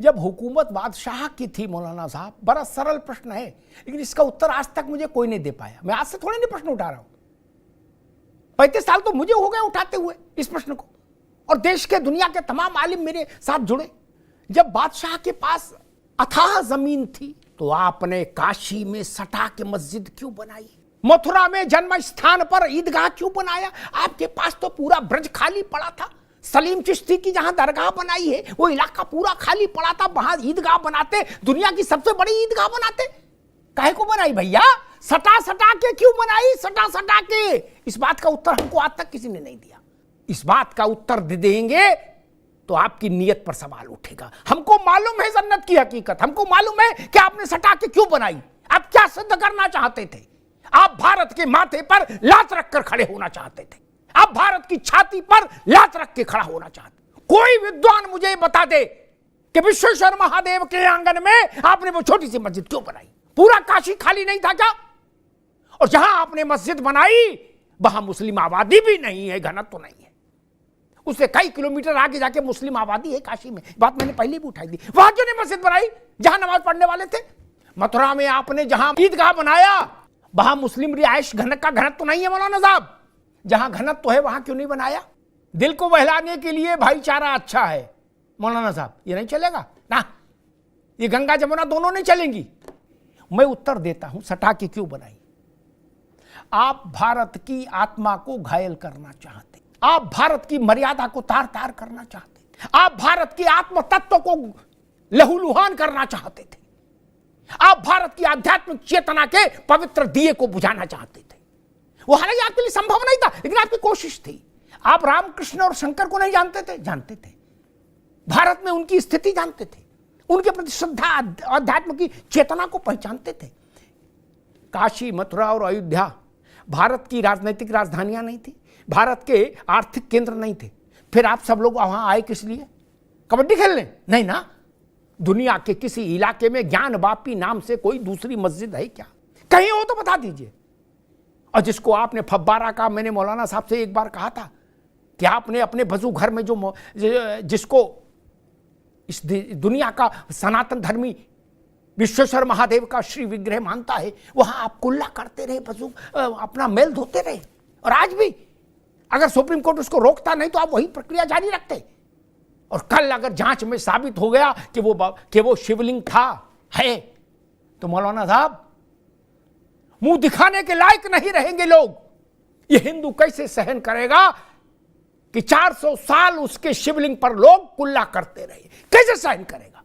जब हुकूमत बादशाह की थी मौलाना साहब, बड़ा सरल प्रश्न है लेकिन इसका उत्तर आज तक मुझे कोई नहीं दे पाया। मैं आज से थोड़े नहीं प्रश्न उठा रहा हूं, 35 साल तो मुझे हो गए उठाते हुए इस प्रश्न को, और देश के दुनिया के तमाम आलिम मेरे साथ जुड़े। जब बादशाह के पास अथाह जमीन थी तो आपने काशी में सटा के मस्जिद क्यों बनाई? मथुरा में जन्म स्थान पर ईदगाह क्यों बनाया? आपके पास तो पूरा ब्रज खाली पड़ा था। सलीम चिश्ती की जहां दरगाह बनाई है वो इलाका पूरा खाली पड़ा था, वहां ईदगाह बनाते, दुनिया की सबसे बड़ी ईदगाह बनाते। काहे को बनाई भैया? सटा सटा के क्यों बनाई? सटा सटा के। इस बात का उत्तर हमको आज तक किसी ने नहीं दिया। इस बात का उत्तर दे देंगे तो आपकी नीयत पर सवाल उठेगा। हमको मालूम है जन्नत की हकीकत, हमको मालूम है कि आपने सटा के क्यों बनाई। आप क्या सिद्ध करना चाहते थे? आप भारत के माथे पर लात रखकर खड़े होना चाहते थे, आप भारत की छाती पर लात रख के खड़ा होना चाहते। कोई विद्वान मुझे बता दे कि विश्वेश्वर महादेव के आंगन में आपने वो छोटी सी मस्जिद क्यों बनाई? पूरा काशी खाली नहीं था क्या? और जहां आपने मस्जिद बनाई वहां मुस्लिम आबादी भी नहीं है, घनत्व तो नहीं है। उससे कई किलोमीटर आगे जाके मुस्लिम आबादी है काशी में, बात मैंने पहले भी उठाई थी। वहां क्यों नहीं मस्जिद बनाई जहां नमाज पढ़ने वाले थे? मथुरा में आपने जहां ईदगाह बनाया वहां मुस्लिम रिहायश का घनत्व तो नहीं है मौलाना साहब। जहां घनत्व तो है वहां क्यों नहीं बनाया? दिल को बहलाने के लिए भाईचारा अच्छा है मौलाना साहब, ये नहीं चलेगा ना, ये गंगा जमुना दोनों नहीं चलेंगी। मैं उत्तर देता हूं, सटा के क्यों बनाई? आप भारत की आत्मा को घायल करना चाहते, आप भारत की मर्यादा को तार तार करना चाहते, आप भारत के आत्म तत्व को लहूलुहान करना चाहते थे, आप भारत की आध्यात्मिक चेतना के पवित्र दिए को बुझाना चाहते थे। वो हालांकि आपके लिए संभव नहीं था लेकिन आपकी कोशिश थी। आप रामकृष्ण और शंकर को नहीं जानते थे? जानते थे। भारत में उनकी स्थिति जानते थे, उनके प्रति श्रद्धा अध्यात्म की चेतना को पहचानते थे। काशी, मथुरा और अयोध्या भारत की राजनीतिक राजधानियां नहीं थी, भारत के आर्थिक केंद्र नहीं थे। फिर आप सब लोग वहां आए किस लिए? कबड्डी खेलने? नहीं ना। दुनिया के किसी इलाके में ज्ञान वापी नाम से कोई दूसरी मस्जिद है क्या? कहीं हो तो बता दीजिए। और जिसको आपने फब्बारा का, मैंने मौलाना साहब से एक बार कहा था कि आपने अपने वजू घर में जिसको इस दुनिया का सनातन धर्मी विश्वेश्वर महादेव का श्री विग्रह मानता है, वहां आप कुल्ला करते रहे, वजू अपना मेल धोते रहे। और आज भी अगर सुप्रीम कोर्ट उसको रोकता नहीं तो आप वही प्रक्रिया जारी रखते। और कल अगर जांच में साबित हो गया कि वो शिवलिंग था है, तो मौलाना साहब मुंह दिखाने के लायक नहीं रहेंगे लोग। ये हिंदू कैसे सहन करेगा कि 400 साल उसके शिवलिंग पर लोग कुल्ला करते रहे? कैसे सहन करेगा?